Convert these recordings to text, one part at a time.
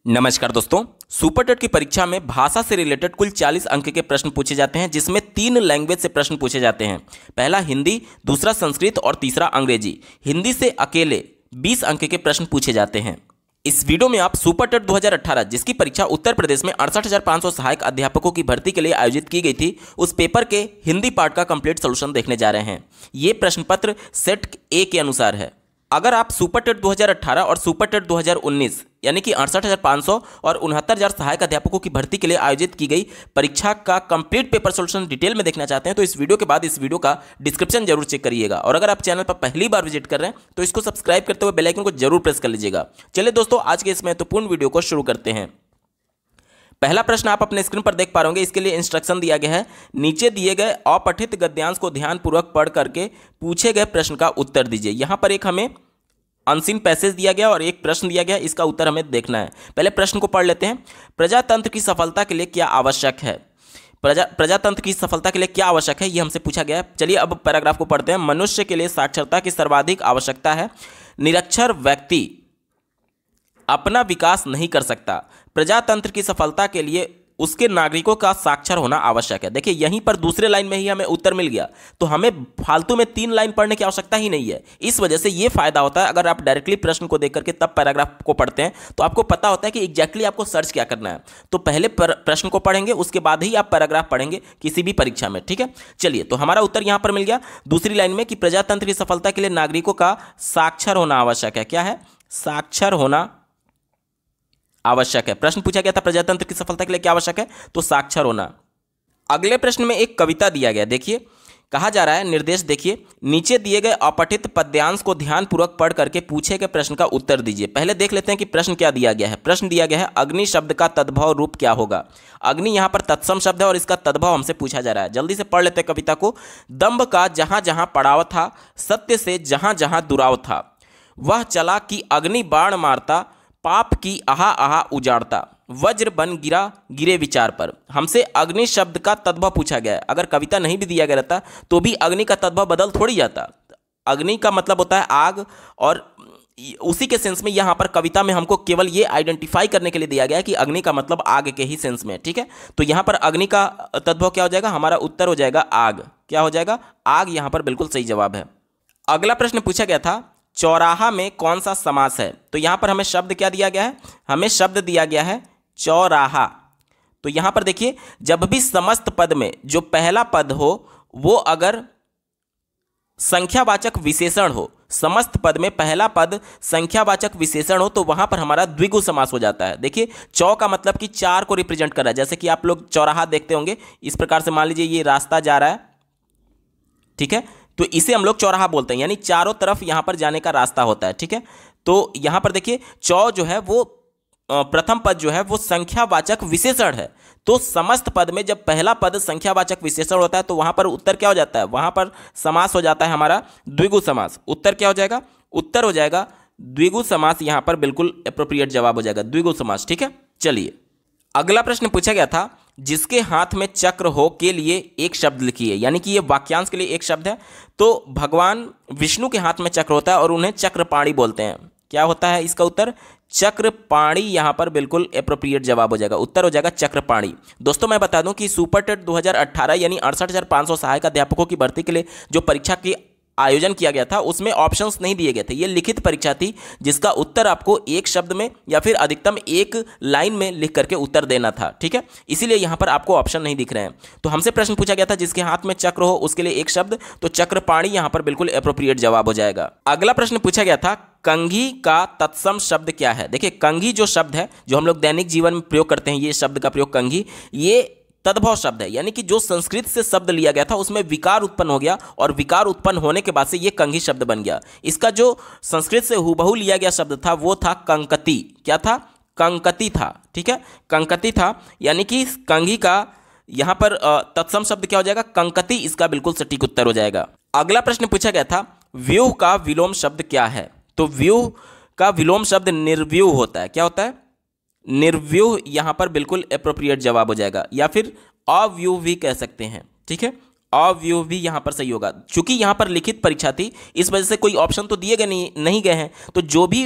नमस्कार दोस्तों। Super TET की परीक्षा में भाषा से रिलेटेड कुल 40 अंक के प्रश्न पूछे जाते हैं, जिसमें 3 लैंग्वेज से प्रश्न पूछे जाते हैं। पहला हिंदी, दूसरा संस्कृत और तीसरा अंग्रेजी। हिंदी से अकेले 20 अंक के प्रश्न पूछे जाते हैं। इस वीडियो में आप सुपर टेट 2018 जिसकी परीक्षा उत्तर प्रदेश में 68,500 सहायक अध्यापकों की भर्ती के लिए आयोजित की गई थी, उस पेपर के हिंदी पार्ट का कंप्लीट सोल्यूशन देखने जा रहे हैं। ये प्रश्न पत्र सेट ए के अनुसार है। अगर आप सुपर टेट 2018 और सुपर टेट 2019 यानी कि 68,500 और 69,000 सहायक अध्यापकों की भर्ती के लिए आयोजित की गई परीक्षा का कंप्लीट पेपर सोल्यूशन डिटेल में देखना चाहते हैं तो इस वीडियो के बाद इस वीडियो का डिस्क्रिप्शन जरूर चेक करिएगा। और अगर आप चैनल पर पहली बार विजिट कर रहे हैं तो इसको सब्सक्राइब करते हुए बेल आइकन को जरूर प्रेस कर लीजिएगा। चलिए दोस्तों, आज के इस महत्वपूर्ण वीडियो को शुरू करते हैं। पहला प्रश्न आप अपने स्क्रीन पर देख पा रहे होंगे। इसके लिए इंस्ट्रक्शन दिया गया है। नीचे दिए गए अपठित गद्यांश को ध्यानपूर्वक पढ़ करके पूछे गए प्रश्न का उत्तर दीजिए। यहां पर एक हमें अनसीन पैसेज दिया गया और एक प्रश्न दिया गया, इसका उत्तर हमें देखना है। पहले प्रश्न को पढ़ लेते हैं। प्रजातंत्र की सफलता के लिए क्या आवश्यक है? प्रजातंत्र की सफलता के लिए क्या आवश्यक है, ये हमसे पूछा गया है। चलिए अब पैराग्राफ को पढ़ते हैं। मनुष्य के लिए साक्षरता की सर्वाधिक आवश्यकता है। निरक्षर व्यक्ति अपना विकास नहीं कर सकता। प्रजातंत्र की सफलता के लिए उसके नागरिकों का साक्षर होना आवश्यक है। देखिए, यहीं पर दूसरे लाइन में ही हमें उत्तर मिल गया, तो हमें फालतू में 3 लाइन पढ़ने की आवश्यकता ही नहीं है। इस वजह से ये फायदा होता है, अगर आप डायरेक्टली प्रश्न को देख करके तब पैराग्राफ को पढ़ते हैं तो आपको पता होता है कि एग्जैक्टली आपको सर्च क्या करना है। तो पहले प्रश्न को पढ़ेंगे, उसके बाद ही आप पैराग्राफ पढ़ेंगे किसी भी परीक्षा में, ठीक है। चलिए, तो हमारा उत्तर यहां पर मिल गया दूसरी लाइन में कि प्रजातंत्र की सफलता के लिए नागरिकों का साक्षर होना आवश्यक है। क्या है? साक्षर होना आवश्यक है। प्रश्न पूछा गया था प्रजातंत्र की सफलता के लिए क्या आवश्यक है, तो साक्षर होना। अगले प्रश्न में एक कविता दिया गया। देखिए, कहा जा रहा है, निर्देश देखिए, नीचे दिए गए अपठित पद्यांश को ध्यानपूर्वक पढ़ करके पूछे गए प्रश्न का उत्तर दीजिए। पहले देख लेते हैं कि प्रश्न क्या दिया गया है। प्रश्न दिया गया है, अग्नि शब्द का तद्भव रूप क्या होगा? अग्नि यहाँ पर तत्सम शब्द है और इसका तद्भव हमसे पूछा जा रहा है। जल्दी से पढ़ लेते हैं कविता को। दंभ का जहां जहां पड़ाव था, सत्य से जहां जहां दुराव था, वह चला कि अग्नि बाण मारता, पाप की आहा आहा उजाड़ता, वज्र बन गिरा गिरे विचार पर। हमसे अग्नि शब्द का तद्भव पूछा गया है। अगर कविता नहीं भी दिया गया रहता तो भी अग्नि का तद्भव बदल थोड़ी जाता। अग्नि का मतलब होता है आग, और उसी के सेंस में यहाँ पर कविता में हमको केवल ये आइडेंटिफाई करने के लिए दिया गया है कि अग्नि का मतलब आग के ही सेंस में, ठीक है। तो यहाँ पर अग्नि का तद्भव क्या हो जाएगा? हमारा उत्तर हो जाएगा आग। क्या हो जाएगा? आग। यहाँ पर बिल्कुल सही जवाब है। अगला प्रश्न पूछा गया था, चौराहा में कौन सा समास है? तो यहां पर हमें शब्द क्या दिया गया है? हमें शब्द दिया गया है चौराहा। तो यहां पर देखिए, जब भी समस्त पद में जो पहला पद हो वो अगर संख्यावाचक विशेषण हो, समस्त पद में पहला पद संख्यावाचक विशेषण हो, तो वहां पर हमारा द्विगु समास हो जाता है। देखिए, चौ का मतलब कि 4 को रिप्रेजेंट कर रहा है। जैसे कि आप लोग चौराहा देखते होंगे, इस प्रकार से मान लीजिए ये रास्ता जा रहा है, ठीक है, तो इसे हम लोग चौराहा बोलते हैं, यानी चारों तरफ यहां पर जाने का रास्ता होता है, ठीक है। तो यहां पर देखिए, चौ जो है वो प्रथम पद जो है वो संख्यावाचक विशेषण है। तो समस्त पद में जब पहला पद संख्यावाचक विशेषण होता है तो वहां पर उत्तर क्या हो जाता है? वहां पर समास हो जाता है हमारा द्विगु समास। उत्तर क्या हो जाएगा? उत्तर हो जाएगा द्विगु समास। यहां पर बिल्कुल एप्रोप्रिएट जवाब हो जाएगा द्विगु समास, ठीक है। चलिए, अगला प्रश्न पूछा गया था, जिसके हाथ में चक्र हो के लिए एक शब्द लिखिए। यानी कि ये वाक्यांश के लिए एक शब्द है। तो भगवान विष्णु के हाथ में चक्र होता है और उन्हें चक्रपाणी बोलते हैं। क्या होता है इसका उत्तर? चक्रपाणी। यहां पर बिल्कुल एप्रोप्रिएट जवाब हो जाएगा। उत्तर हो जाएगा चक्रपाणी। दोस्तों, मैं बता दूं कि सुपर टेट 2018 यानी 68,500 सहायक अध्यापकों की भर्ती के लिए जो परीक्षा की आयोजन किया गया था उसमें ऑप्शंस नहीं दिए गए थे। ये लिखित परीक्षा थी जिसका उत्तर आपको एक शब्द में या फिर अधिकतम एक लाइन में लिख करके उत्तर देना था, ठीक है। इसीलिए यहाँ पर आपको ऑप्शन नहीं दिख रहे हैं। तो हमसे प्रश्न पूछा गया था, जिसके हाथ में चक्र हो उसके लिए एक शब्द, तो चक्रपाणी यहाँ पर बिल्कुल एप्रोप्रिएट जवाब हो जाएगा। अगला प्रश्न पूछा गया था, कंघी का तत्सम शब्द क्या है? देखिए, कंघी जो शब्द है जो हम लोग दैनिक जीवन में प्रयोग करते हैं, ये शब्द का प्रयोग कंघी, ये तद्भव शब्द है। यानी कि जो संस्कृत से शब्द लिया गया था उसमें विकार उत्पन्न हो गया और विकार उत्पन्न होने के बाद से ये कंघी शब्द बन गया। इसका जो संस्कृत से हुबहू लिया गया शब्द था वो था कंकती। क्या था? कंकती था, ठीक है, कंकती था। यानी कि कंघी का यहां पर तत्सम शब्द क्या हो जाएगा? कंकती। इसका बिल्कुल सटीक उत्तर हो जाएगा। अगला प्रश्न पूछा गया था, व्यूह का विलोम शब्द क्या है? तो व्यूह का विलोम शब्द निर्व्यूह होता है। क्या होता है? निर्व्यूह। यहां पर बिल्कुल एप्रोप्रिएट जवाब हो जाएगा, या फिर अव्यूह भी कह सकते हैं, ठीक है। अव्यूह भी यहां पर सही होगा। चूंकि यहां पर लिखित परीक्षा थी इस वजह से कोई ऑप्शन तो दिए गए नहीं गए हैं, तो जो भी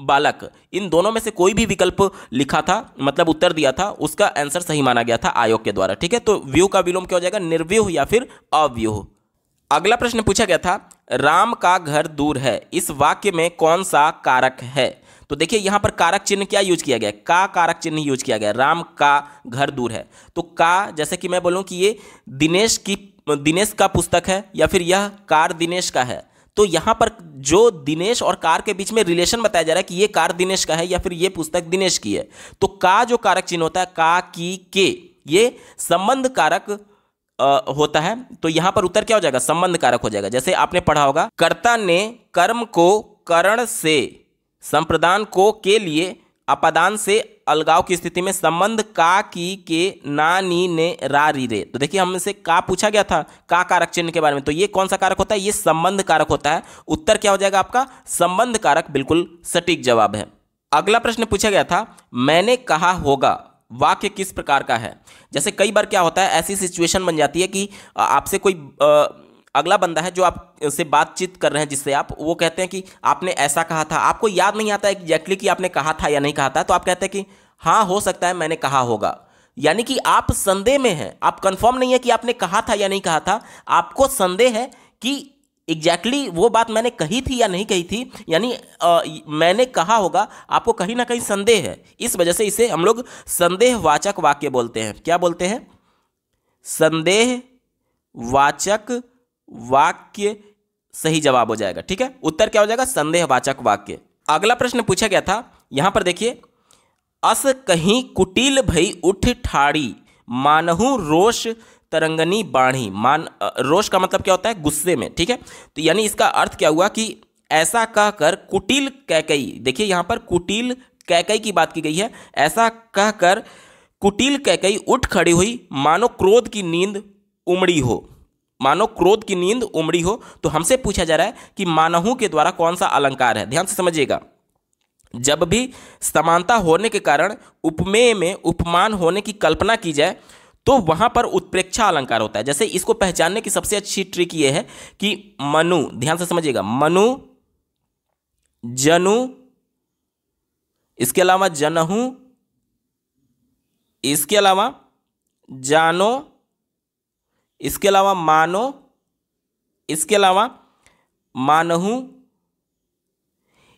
बालक, इन दोनों में से कोई भी विकल्प लिखा था, मतलब उत्तर दिया था, उसका आंसर सही माना गया था आयोग के द्वारा। ठीक है, तो व्यूह का विलोम क्या हो जाएगा, निर्व्यूह या फिर अव्यूह। अगला प्रश्न पूछा गया था, राम का घर दूर है, इस वाक्य में कौन सा कारक है। तो देखिए यहां पर कारक चिन्ह क्या यूज किया गया, का कारक चिन्ह यूज किया गया, राम का घर दूर है। तो का, जैसे कि मैं बोलूं कि ये दिनेश का पुस्तक है या फिर यह कार दिनेश का है, तो यहां पर जो दिनेश और कार के बीच में रिलेशन बताया जा रहा है कि ये कार दिनेश का है या फिर ये पुस्तक दिनेश की है। तो का जो कारक चिन्ह होता है, का, की, के, ये संबंध कारक होता है। तो यहां पर उत्तर क्या हो जाएगा, संबंध कारक हो जाएगा। जैसे आपने पढ़ा होगा, कर्ता ने कर्म को करण से, संप्रदान को के लिए, अपादान से अलगाव की स्थिति में संबंध का, की, के, ना, नी, ने, रा, री, रे। तो देखिए हमसे का पूछा गया था, का कारक चिन्ह के बारे में, तो ये कौन सा कारक होता है, ये संबंध कारक होता है। उत्तर क्या हो जाएगा आपका, संबंध कारक, बिल्कुल सटीक जवाब है। अगला प्रश्न पूछा गया था, मैंने कहा होगा, वाक्य किस प्रकार का है। जैसे कई बार क्या होता है, ऐसी सिचुएशन बन जाती है कि आपसे कोई अगला बंदा है जो आपसे बातचीत कर रहे हैं, जिससे आप, वो कहते हैं कि आपने ऐसा कहा था, आपको याद नहीं आता एग्जैक्टली कि आपने कहा था या नहीं कहा था, तो आप कहते हैं कि हाँ हो सकता है मैंने कहा होगा, यानी कि आप संदेह में हैं, आप कंफर्म नहीं है कि आपने कहा था या नहीं कहा था, आपको संदेह है कि एग्जैक्टली वो बात मैंने कही थी या नहीं कही थी, यानी मैंने कहा होगा, आपको कहीं ना कहीं संदेह है। इस वजह से इसे हम लोग संदेहवाचक वाक्य बोलते हैं। क्या बोलते हैं, संदेहवाचक वाक्य सही जवाब हो जाएगा। ठीक है, उत्तर क्या हो जाएगा, संदेहवाचक वाक्य। अगला प्रश्न पूछा गया था, यहां पर देखिए, अस कहीं कुटिल भई उठ ठाड़ी, मानहु रोष तरंगनी बाढ़ी। रोष का मतलब क्या होता है, गुस्से में। ठीक है, तो यानी इसका अर्थ क्या हुआ कि ऐसा कहकर कुटिल कैकई, देखिए यहां पर कुटिल कैकई की बात की गई है, ऐसा कहकर कुटिल कैकई उठ खड़ी हुई, मानो क्रोध की नींद उमड़ी हो, मानो क्रोध की नींद उमड़ी हो। तो हमसे पूछा जा रहा है कि मानहु के द्वारा कौन सा अलंकार है। ध्यान से समझिएगा, जब भी समानता होने के कारण उपमेय में उपमान होने की कल्पना की जाए तो वहां पर उत्प्रेक्षा अलंकार होता है। जैसे इसको पहचानने की सबसे अच्छी ट्रिक ये है कि मनु, ध्यान से समझिएगा, मनु, जनु, इसके अलावा जनहु, इसके अलावा जानो, इसके अलावा मानो, इसके अलावा मानहु,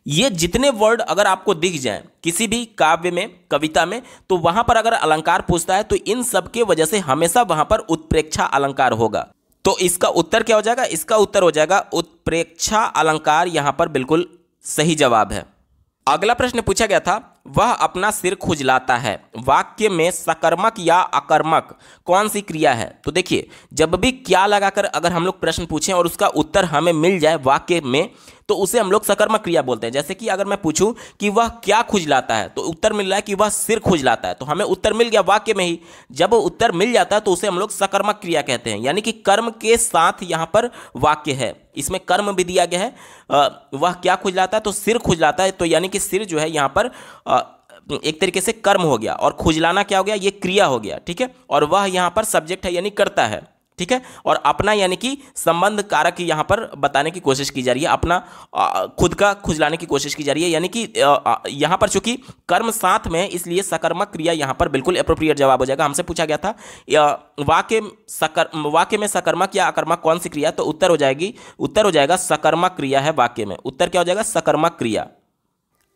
ये जितने वर्ड अगर आपको दिख जाएं किसी भी काव्य में, कविता में, तो वहां पर अगर अलंकार पूछता है तो इन सब के वजह से हमेशा वहां पर उत्प्रेक्षा अलंकार होगा। तो इसका उत्तर क्या हो जाएगा, इसका उत्तर हो जाएगा उत्प्रेक्षा अलंकार, यहां पर बिल्कुल सही जवाब है। अगला प्रश्न पूछा गया था, वह अपना सिर खुजलाता है, वाक्य में सकर्मक या अकर्मक कौन सी क्रिया है। तो देखिए जब भी क्या लगाकर अगर हम लोग प्रश्न पूछें और उसका उत्तर हमें मिल जाए वाक्य में, तो उसे हम लोग सकर्मक क्रिया बोलते हैं। जैसे कि अगर मैं पूछूं कि वह क्या खुजलाता है, तो उत्तर मिल रहा है कि वह सिर खुजलाता है, तो हमें उत्तर मिल गया वाक्य में ही। जब उत्तर मिल जाता है तो उसे हम लोग सकर्मक क्रिया कहते हैं, यानी कि कर्म के साथ यहाँ पर वाक्य है, इसमें कर्म भी दिया गया है। वह क्या खुजलाता है, तो सिर खुजलाता है, तो यानी कि सिर जो है यहाँ पर एक तरीके से कर्म हो गया, और खुजलाना क्या हो गया, ये क्रिया हो गया। ठीक है, और वह यहाँ पर सब्जेक्ट है यानी करता है। ठीक है, और अपना यानी कि संबंध कारक यहाँ पर बताने की कोशिश की जा रही है, अपना खुद का खुजलाने की कोशिश की जा रही है, यानी कि यहाँ पर चूंकि कर्म साथ में है इसलिए सकर्मक क्रिया यहाँ पर बिल्कुल एप्रोप्रिएट जवाब हो जाएगा। हमसे पूछा गया था वाक्य में सकर्मक या अकर्मक कौन सी क्रिया, तो उत्तर हो जाएगा सकर्मक क्रिया है वाक्य में। उत्तर क्या हो जाएगा, सकर्मक क्रिया।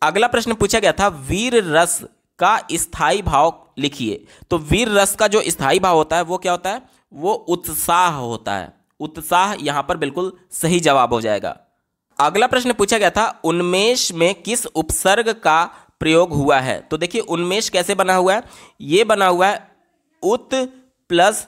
अगला प्रश्न पूछा गया था, वीर रस का स्थायी भाव लिखिए। तो वीर रस का जो स्थायी भाव होता है वो क्या होता है, वो उत्साह होता है। उत्साह यहां पर बिल्कुल सही जवाब हो जाएगा। अगला प्रश्न पूछा गया था, उन्मेष में किस उपसर्ग का प्रयोग हुआ है। तो देखिए उन्मेष कैसे बना हुआ है, ये बना हुआ है उत प्लस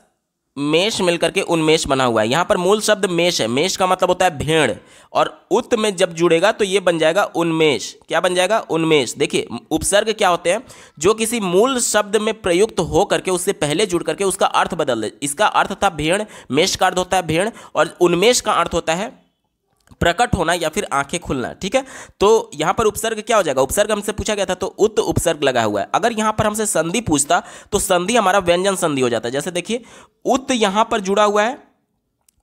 मेष मिलकर के उन्मेष बना हुआ है। यहां पर मूल शब्द मेष है, मेष का मतलब होता है भेड़, और उत में जब जुड़ेगा तो ये बन जाएगा उन्मेष। क्या बन जाएगा, उन्मेष। देखिए उपसर्ग क्या होते हैं, जो किसी मूल शब्द में प्रयुक्त हो करके उससे पहले जुड़ करके उसका अर्थ बदल दे। इसका अर्थ था भेड़, मेष का अर्थ होता है भेड़, और उन्मेष का अर्थ होता है प्रकट होना या फिर आंखें खुलना। ठीक है, तो यहां पर उपसर्ग क्या हो जाएगा, उपसर्ग हमसे पूछा गया था तो उत उपसर्ग लगा हुआ है। अगर यहां पर हमसे संधि पूछता तो संधि हमारा व्यंजन संधि हो जाता है। जैसे देखिए उत यहां पर जुड़ा हुआ है,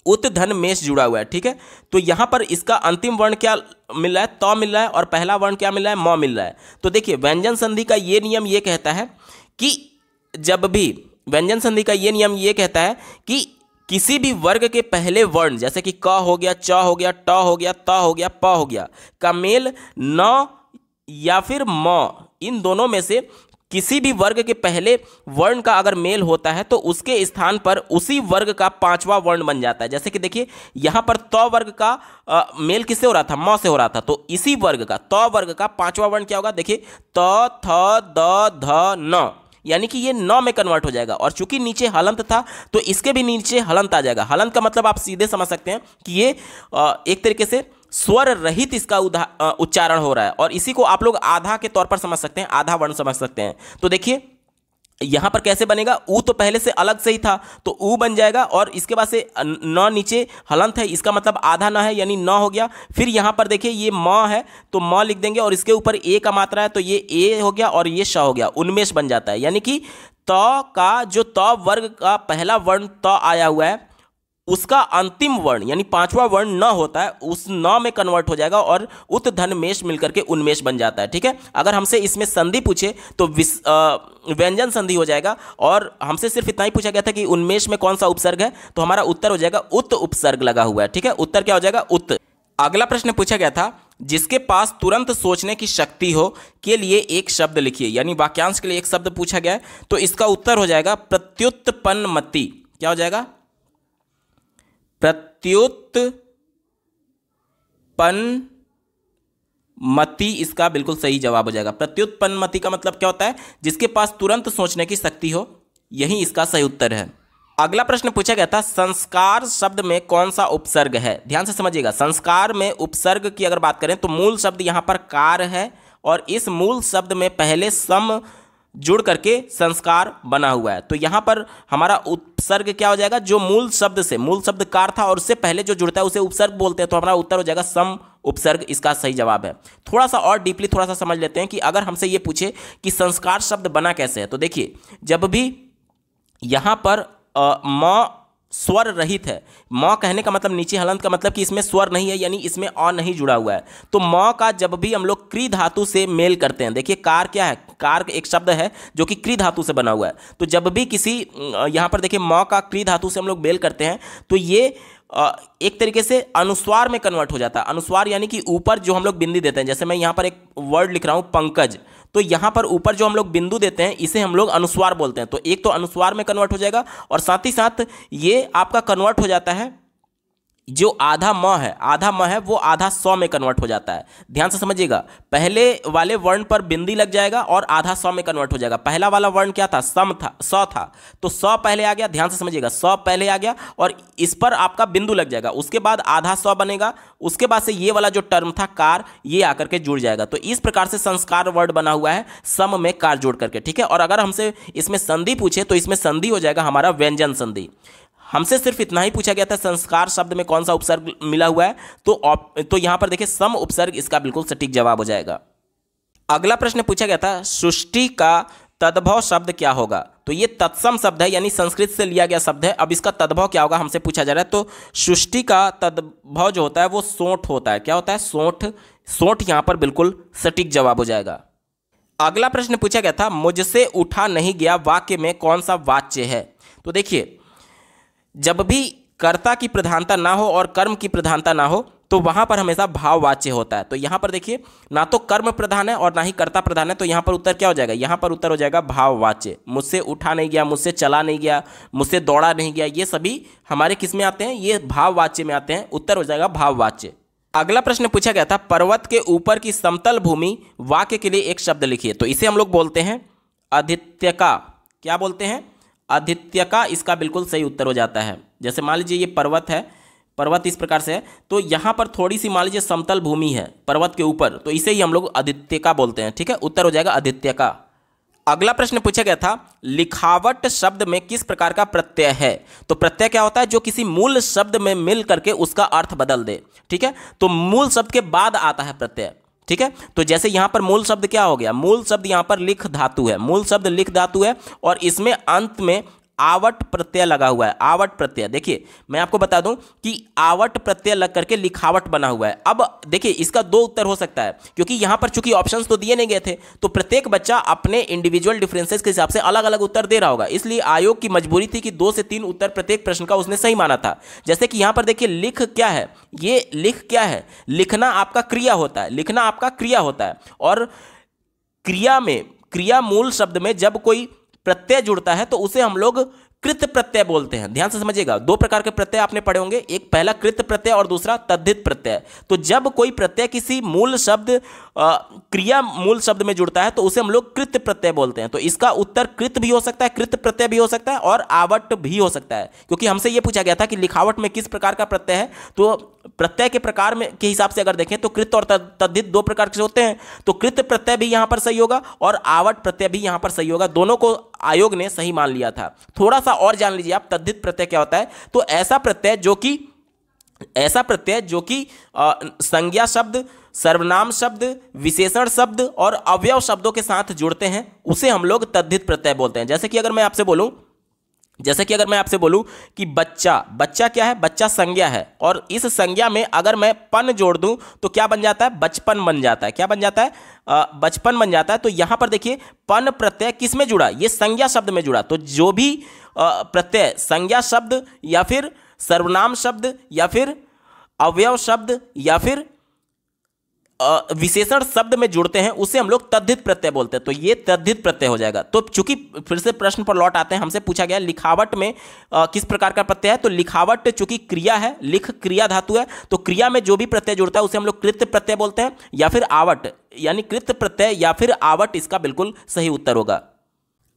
उत धन मेष जुड़ा हुआ है, ठीक है। तो यहां पर इसका अंतिम वर्ण क्या मिल रहा है, त मिल रहा है, और पहला वर्ण क्या मिल रहा है, म मिल रहा है। तो देखिए व्यंजन संधि का ये नियम ये कहता है कि जब भी व्यंजन संधि का ये नियम ये कहता है कि किसी भी वर्ग के पहले वर्ण जैसे कि क हो गया, च हो गया, ट हो गया, त हो गया, प हो गया का मेल न या फिर म, इन दोनों में से किसी भी वर्ग के पहले वर्ण का अगर मेल होता है तो उसके स्थान पर उसी वर्ग का पांचवा वर्ण बन जाता है। जैसे कि देखिए यहां पर त वर्ग का मेल किससे हो रहा था, म से हो रहा था, तो इसी वर्ग का त वर्ग का पांचवा वर्ण क्या होगा, देखिए त थ द ध न, यानी कि ये न में कन्वर्ट हो जाएगा। और चूंकि नीचे हलंत था तो इसके भी नीचे हलंत आ जाएगा। हलंत का मतलब आप सीधे समझ सकते हैं कि ये एक तरीके से स्वर रहित इसका उच्चारण हो रहा है, और इसी को आप लोग आधा के तौर पर समझ सकते हैं, आधा वर्ण समझ सकते हैं। तो देखिए यहां पर कैसे बनेगा, ऊ तो पहले से अलग से ही था तो ऊ बन जाएगा, और इसके बाद से न नीचे हलंत है, इसका मतलब आधा न है यानी न हो गया। फिर यहां पर देखिए ये म है तो म लिख देंगे, और इसके ऊपर ए का मात्रा है तो ये ए हो गया और ये श हो गया, उन्मेष बन जाता है। यानी कि त का जो त वर्ग का पहला वर्ण त आया हुआ है उसका अंतिम वर्ण यानी पांचवा वर्ण न होता है, उस न में कन्वर्ट हो जाएगा और उत धन मेष मिलकर के उन्मेष बन जाता है, ठीक है। अगर हमसे इसमें संधि पूछे तो व्यंजन संधि हो जाएगा, और हमसे सिर्फ इतना ही पूछा गया था कि उन्मेष में कौन सा उपसर्ग है, तो हमारा उत्तर हो जाएगा उत उपसर्ग लगा हुआ है, ठीक है। उत्तर क्या हो जाएगा, उत। अगला प्रश्न पूछा गया था जिसके पास तुरंत सोचने की शक्ति हो के लिए एक शब्द लिखिए, यानी वाक्यांश के लिए एक शब्द पूछा गया है, तो इसका उत्तर हो जाएगा प्रत्युत्पन्नमति। क्या हो जाएगा, प्रत्युत्पन्नमति इसका बिल्कुल सही जवाब हो जाएगा। प्रत्युत्पन्नमति का मतलब क्या होता है, जिसके पास तुरंत सोचने की शक्ति हो, यही इसका सही उत्तर है। अगला प्रश्न पूछा गया था संस्कार शब्द में कौन सा उपसर्ग है। ध्यान से समझिएगा, संस्कार में उपसर्ग की अगर बात करें तो मूल शब्द यहां पर कार है, और इस मूल शब्द में पहले सम जुड़ करके संस्कार बना हुआ है। तो यहां पर हमारा उपसर्ग क्या हो जाएगा, जो मूल शब्द से, मूल शब्द कार था और उससे पहले जो जुड़ता है उसे उपसर्ग बोलते हैं, तो हमारा उत्तर हो जाएगा सम उपसर्ग, इसका सही जवाब है। थोड़ा सा और डीपली थोड़ा सा समझ लेते हैं कि अगर हमसे ये पूछे कि संस्कार शब्द बना कैसे है, तो देखिए जब भी यहां पर म स्वर रहित है, म कहने का मतलब नीचे हलंत का मतलब कि इसमें स्वर नहीं है, यानी इसमें अ नहीं जुड़ा हुआ है, तो म का जब भी हम लोग क्री धातु से मेल करते हैं, देखिए कार क्या है, कार एक शब्द है जो कि क्री धातु से बना हुआ है, तो जब भी किसी यहाँ पर देखिए म का क्री धातु से हम लोग मेल करते हैं तो ये एक तरीके से अनुस्वार में कन्वर्ट हो जाता है। अनुस्वार यानी कि ऊपर जो हम लोग बिंदी देते हैं, जैसे मैं यहाँ पर एक वर्ड लिख रहा हूँ पंकज, तो यहाँ पर ऊपर जो हम लोग बिंदु देते हैं इसे हम लोग अनुस्वार बोलते हैं। तो एक तो अनुस्वार में कन्वर्ट हो जाएगा, और साथ ही साथ ये आपका कन्वर्ट हो जाता है जो आधा म है, आधा म है वो आधा सौ में कन्वर्ट हो जाता है। ध्यान से समझिएगा, पहले वाले वर्ण पर बिंदी लग जाएगा और आधा सौ में कन्वर्ट हो जाएगा। पहला वाला वर्ण क्या था, सम था, स था, तो स पहले आ गया, ध्यान से समझिएगा, स पहले आ गया और इस पर आपका बिंदु लग जाएगा, उसके बाद आधा सौ बनेगा, उसके बाद से ये वाला जो टर्म था कार, ये आकर के जुड़ जाएगा। तो इस प्रकार से संस्कार वर्ड बना हुआ है सम में कार जोड़ करके, ठीक है। और अगर हमसे इसमें संधि पूछे तो इसमें संधि हो जाएगा हमारा व्यंजन संधि। हमसे सिर्फ इतना ही पूछा गया था संस्कार शब्द में कौन सा उपसर्ग मिला हुआ है, तो यहां पर देखिए सम उपसर्ग इसका बिल्कुल सटीक जवाब हो जाएगा। अगला प्रश्न पूछा गया था सृष्टि का तद्भव शब्द क्या होगा, तो ये तत्सम शब्द है यानी संस्कृत से लिया गया शब्द है। अब इसका तद्भव क्या होगा हमसे पूछा जा रहा है, तो सृष्टि का तद्भव जो होता है वो सोंठ होता है। क्या होता है, सोंठ। सोंठ यहां पर बिल्कुल सटीक जवाब हो जाएगा। अगला प्रश्न पूछा गया था मुझसे उठा नहीं गया वाक्य में कौन सा वाच्य है, तो देखिए जब भी कर्ता की प्रधानता ना हो और कर्म की प्रधानता ना हो तो वहां पर हमेशा भाववाच्य होता है। तो यहां पर देखिए ना तो कर्म प्रधान है और ना ही कर्ता प्रधान है, तो यहां पर उत्तर क्या हो जाएगा, यहां पर उत्तर हो जाएगा भाववाच्य। मुझसे उठा नहीं गया, मुझसे चला नहीं गया, मुझसे दौड़ा नहीं गया, ये सभी हमारे किस में आते हैं, ये भाववाच्य में आते हैं। उत्तर हो जाएगा भाववाच्य। अगला प्रश्न पूछा गया था पर्वत के ऊपर की समतल भूमि वाक्य के लिए एक शब्द लिखिए, तो इसे हम लोग बोलते हैं आदित्यका। क्या बोलते हैं, आदित्यका, इसका बिल्कुल सही उत्तर हो जाता है। जैसे मान लीजिए ये पर्वत है, पर्वत इस प्रकार से है, तो यहाँ पर थोड़ी सी मान लीजिए समतल भूमि है पर्वत के ऊपर, तो इसे ही हम लोग आदित्यका बोलते हैं, ठीक है। उत्तर हो जाएगा आदित्यका। अगला प्रश्न पूछा गया था लिखावट शब्द में किस प्रकार का प्रत्यय है, तो प्रत्यय क्या होता है, जो किसी मूल शब्द में मिल करके उसका अर्थ बदल दे, ठीक है। तो मूल शब्द के बाद आता है प्रत्यय, ठीक है। तो जैसे यहां पर मूल शब्द क्या हो गया, मूल शब्द यहां पर लिख धातु है, मूल शब्द लिख धातु है और इसमें अंत में आवट प्रत्यय लगा हुआ है। आवट प्रत्यय, देखिए मैं आपको बता दूं कि आवट प्रत्यय लग करके लिखावट बना हुआ है। अब देखिए इसका दो उत्तर हो सकता है, क्योंकि यहां पर चूंकि ऑप्शंस तो दिए नहीं गए थे, तो प्रत्येक बच्चा अपने इंडिविजुअल डिफरेंसेस के हिसाब से अलग अलग उत्तर दे रहा होगा। इसलिए आयोग की मजबूरी थी कि 2 से 3 उत्तर प्रत्येक प्रश्न का उसने सही माना था। जैसे कि यहां पर देखिए लिख क्या है, ये लिख क्या है, लिखना आपका क्रिया होता है, लिखना आपका क्रिया होता है। और क्रिया में, क्रिया मूल शब्द में जब कोई प्रत्यय जुड़ता है तो उसे हम लोग कृत प्रत्यय बोलते हैं। ध्यान से समझिएगा, 2 प्रकार के प्रत्यय आपने पढ़े होंगे, एक पहला कृत प्रत्यय और दूसरा तद्धित प्रत्यय। तो जब कोई प्रत्यय किसी मूल शब्द क्रिया मूल शब्द में जुड़ता है तो उसे हम लोग कृत प्रत्यय बोलते हैं। तो इसका उत्तर कृत भी हो सकता है, कृत प्रत्यय भी हो सकता है और आवट भी हो सकता है, क्योंकि हमसे यह पूछा गया था कि लिखावट में किस प्रकार का प्रत्यय है। तो प्रत्यय के प्रकार में के हिसाब से अगर देखें तो कृत और तद्धित 2 प्रकार के होते हैं। तो कृत प्रत्यय भी यहां पर सही होगा और आवट प्रत्यय भी यहां पर सही होगा। दोनों को आयोग ने सही मान लिया था। थोड़ा सा और जान लीजिए आप तद्धित प्रत्यय क्या होता है। तो ऐसा प्रत्यय जो कि संज्ञा शब्द, सर्वनाम शब्द, विशेषण शब्द और अवयव शब्दों के साथ जुड़ते हैं, उसे हम लोग तद्धित प्रत्यय बोलते हैं। जैसे कि अगर मैं आपसे बोलूं कि बच्चा क्या है, बच्चा संज्ञा है, और इस संज्ञा में अगर मैं पन जोड़ दूं तो क्या बन जाता है, बचपन बन जाता है। क्या बन जाता है, बचपन बन जाता है। तो यहां पर देखिए पन प्रत्यय किस में जुड़ा, ये संज्ञा शब्द में जुड़ा। तो जो भी प्रत्यय संज्ञा शब्द या फिर सर्वनाम शब्द या फिर अवयव शब्द या फिर विशेषण शब्द में जुड़ते हैं उसे हम लोग तद्धित प्रत्यय बोलते हैं। तो ये तद्धित प्रत्यय हो जाएगा। तो चूंकि फिर से प्रश्न पर लौट आते हैं, हमसे पूछा गया लिखावट में किस प्रकार का प्रत्यय है। तो लिखावट चूंकि क्रिया है, लिख क्रिया धातु है, तो क्रिया में जो भी प्रत्यय जुड़ता है उसे हम लोग कृत प्रत्यय बोलते हैं या फिर आवट, यानी कृत प्रत्यय या फिर आवट इसका बिल्कुल सही उत्तर होगा।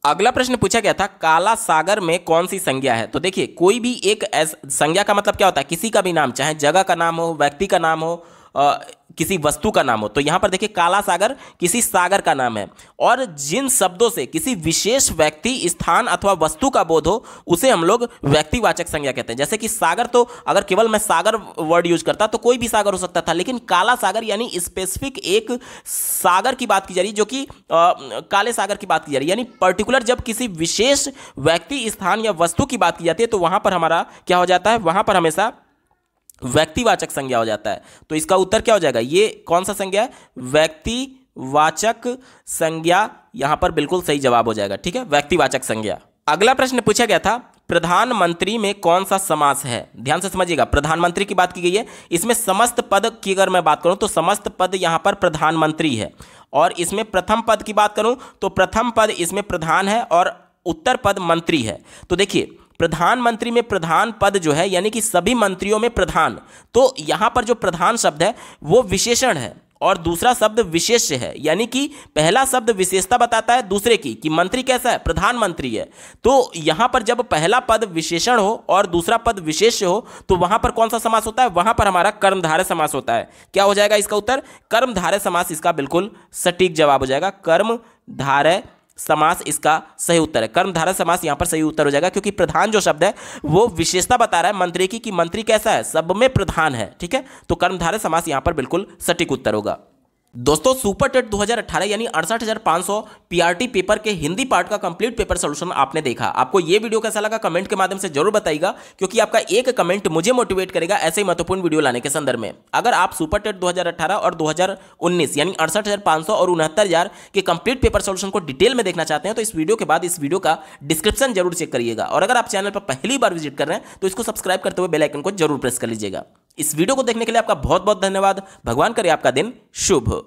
अगला प्रश्न पूछा गया था काला सागर में कौन सी संज्ञा है। तो देखिए कोई भी एक संज्ञा का मतलब क्या होता है, किसी का भी नाम, चाहे जगह का नाम हो, व्यक्ति का नाम हो, किसी वस्तु का नाम हो। तो यहां पर देखिए काला सागर किसी सागर का नाम है, और जिन शब्दों से किसी विशेष व्यक्ति, स्थान अथवा वस्तु का बोध हो उसे हम लोग व्यक्तिवाचक संज्ञा कहते हैं। जैसे कि सागर, तो अगर केवल मैं सागर वर्ड यूज करता तो कोई भी सागर हो सकता था, लेकिन काला सागर यानी स्पेसिफिक एक सागर की बात की जा रही, जो कि काले सागर की बात की जा रही, यानी पर्टिकुलर जब किसी विशेष व्यक्ति, स्थान या वस्तु की बात की जाती है तो वहां पर हमारा क्या हो जाता है, वहां पर हमेशा व्यक्तिवाचक संज्ञा हो जाता है। तो इसका उत्तर क्या हो जाएगा, ये कौन सा संज्ञा है, व्यक्तिवाचक संज्ञा यहां पर बिल्कुल सही जवाब हो जाएगा। ठीक है, व्यक्तिवाचक संज्ञा। अगला प्रश्न पूछा गया था प्रधानमंत्री में कौन सा समास है। ध्यान से समझिएगा, प्रधानमंत्री की बात की गई है, इसमें समस्त पद की अगर मैं बात करूं तो समस्त पद यहां पर प्रधानमंत्री है, और इसमें प्रथम पद की बात करूं तो प्रथम पद इसमें प्रधान है और उत्तर पद मंत्री है। तो देखिए प्रधानमंत्री में प्रधान पद जो है यानी कि सभी मंत्रियों में प्रधान, तो यहां पर जो प्रधान शब्द है वो विशेषण है और दूसरा शब्द विशेष्य है, यानी कि पहला शब्द विशेषता बताता है दूसरे की कि मंत्री कैसा है, प्रधानमंत्री है। तो यहां पर जब पहला पद विशेषण हो और दूसरा पद विशेष्य हो तो वहां पर कौन सा समास होता है, वहां पर हमारा कर्मधारय समास होता है। क्या हो जाएगा इसका उत्तर, कर्मधारय समास इसका बिल्कुल सटीक जवाब हो जाएगा। कर्मधारय समास इसका सही उत्तर है। कर्मधारय समास यहां पर सही उत्तर हो जाएगा, क्योंकि प्रधान जो शब्द है वो विशेषता बता रहा है मंत्री की कि मंत्री कैसा है, सब में प्रधान है। ठीक है, तो कर्मधारय समास यहां पर बिल्कुल सटीक उत्तर होगा। दोस्तों सुपर टेट 2018 यानी 68,500 पीआरटी पेपर के हिंदी पार्ट का कंप्लीट पेपर सॉल्यूशन आपने देखा। आपको ये वीडियो कैसा लगा कमेंट के माध्यम से जरूर बताइएगा, क्योंकि आपका एक कमेंट मुझे मोटिवेट करेगा ऐसे ही महत्वपूर्ण वीडियो लाने के संदर्भ में। अगर आप सुपर टेट 2018 और 2019 यानी 68,500 और 69,000 के कंप्लीट पेपर सॉल्यूशन को डिटेल में देखना चाहते हैं तो इस वीडियो के बाद इस वीडियो का डिस्क्रिप्शन जरूर चेक करिएगा, और अगर आप चैनल पर पहली बार विजिट कर रहे हैं तो इसको सब्सक्राइब करते हुए बेल आइकन को जरूर प्रेस कर लीजिएगा। इस वीडियो को देखने के लिए आपका बहुत बहुत धन्यवाद। भगवान करे आपका दिन शुभ हो।